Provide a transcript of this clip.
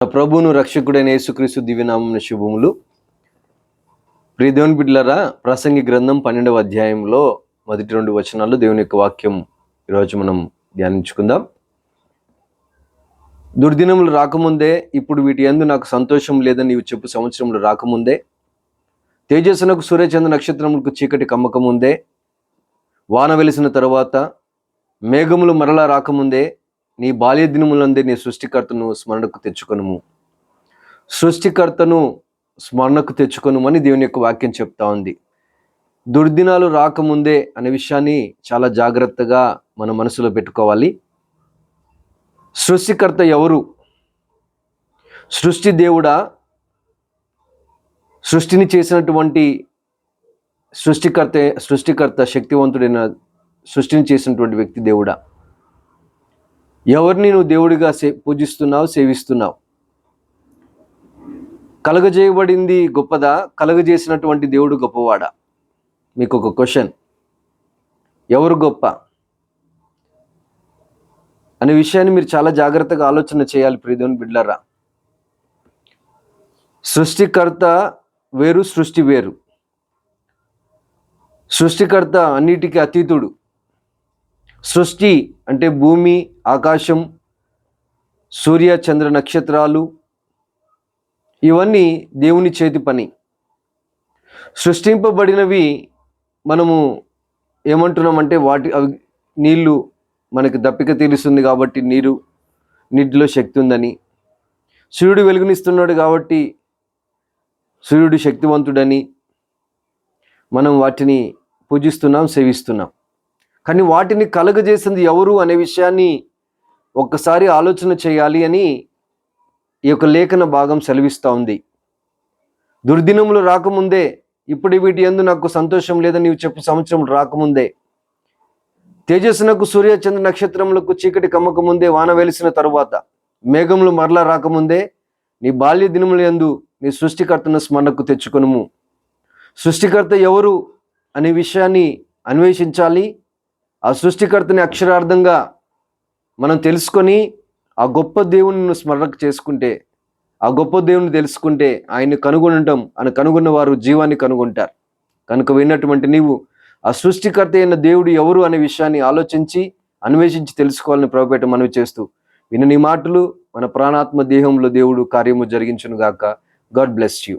ప్రభువును రక్షకుడైన యేసుక్రీస్తు దివ్యనామమున శుభములు. ప్రియ దేవుని బిడ్డలారా, ప్రసంగి గ్రంథం 12వ అధ్యాయంలో మొదటి 2 వచనాలు దేవుని యొక్క వాక్యం ఈరోజు మనం ధ్యానించుకుందాం. దుర్దినములు రాకముందే, ఇప్పుడు వీటి యందు నాకు సంతోషం లేదని నీవు చెప్పు సంవత్సరములు రాకముందే, తేజస్సునకు సూర్యచంద్ర నక్షత్రములకు చీకటి కమ్మకముందే, వాన వెలిసిన తరువాత, మేఘములు మరలా రాకముందే, నీ బాల్య దినములందే నీ సృష్టికర్తను స్మరణకు తెచ్చుకొనుము. సృష్టికర్తను స్మరణకు తెచ్చుకొనుమని దేవుని యొక్క వాక్యం చెప్తా ఉంది. దుర్దినాలు రాకముందే అనే విషయాన్ని చాలా జాగ్రత్తగా మన మనసులో పెట్టుకోవాలి. సృష్టికర్త ఎవరు? సృష్టి దేవుడా? సృష్టిని చేసినటువంటి సృష్టికర్త శక్తివంతుడైన సృష్టిని చేసినటువంటి వ్యక్తి దేవుడా? ఎవరిని నువ్వు దేవుడిగా పూజిస్తున్నావు, సేవిస్తున్నావు? కలుగజేయబడింది గొప్పదా? కలుగజేసినటువంటి దేవుడు గొప్పవాడా? మీకు ఒక క్వశ్చన్. ఎవరు గొప్ప అనే విషయాన్ని మీరు చాలా జాగ్రత్తగా ఆలోచన చేయాలి ప్రియదేవుని బిడ్డలారా. సృష్టికర్త వేరు, సృష్టి వేరు. సృష్టికర్త అన్నిటికీ అతీతుడు. సృష్టి అంటే భూమి, ఆకాశం, సూర్య చంద్ర నక్షత్రాలు, ఇవన్నీ దేవుని చేతి పని. సృష్టింపబడినవి మనము ఏమంటున్నామంటే అవి నీళ్లు మనకి దప్పిక తీరుస్తుంది కాబట్టి నీటిలో శక్తి ఉందని, సూర్యుడు వెలుగునిస్తున్నాడు కాబట్టి సూర్యుడు శక్తివంతుడని మనం వాటిని పూజిస్తున్నాం, సేవిస్తున్నాం. కానీ వాటిని కలుగజేసింది ఎవరు అనే విషయాన్ని ఒక్కసారి ఆలోచన చేయాలి అని ఈ యొక్క లేఖన భాగం సెలవిస్తూ ఉంది. దుర్దినములు రాకముందే, ఇప్పుడు వీటి యందు నాకు సంతోషం లేదని నీవు చెప్పు సంవత్సరం రాకముందే, తేజస్సునకు సూర్య చంద్ర నక్షత్రములకు చీకటి కమ్మక ముందే, వాన వెలిసిన తరువాత, మేఘములు మరలా రాకముందే, నీ బాల్య దినముల యందు నీ సృష్టికర్తను స్మరణకు తెచ్చుకొనుము. సృష్టికర్త ఎవరు అనే విషయాన్ని అన్వేషించాలి. ఆ సృష్టికర్తని అక్షరార్థంగా మనం తెలుసుకొని ఆ గొప్ప దేవుని స్మరణకు చేసుకుంటే, ఆ గొప్ప దేవుని తెలుసుకుంటే ఆయన్ని కనుగొనటం, ఆయన కనుగొన్న వారు జీవాన్ని కనుగొంటారు. కనుక విన్నటువంటి నీవు ఆ సృష్టికర్త అయిన దేవుడు ఎవరు అనే విషయాన్ని ఆలోచించి అన్వేషించి తెలుసుకోవాలని ప్రభుపేట మనవి చేస్తూ, విన్న నీ మాటలు మన ప్రాణాత్మ దేహంలో దేవుడు కార్యము జరిగించును గాక. God bless you.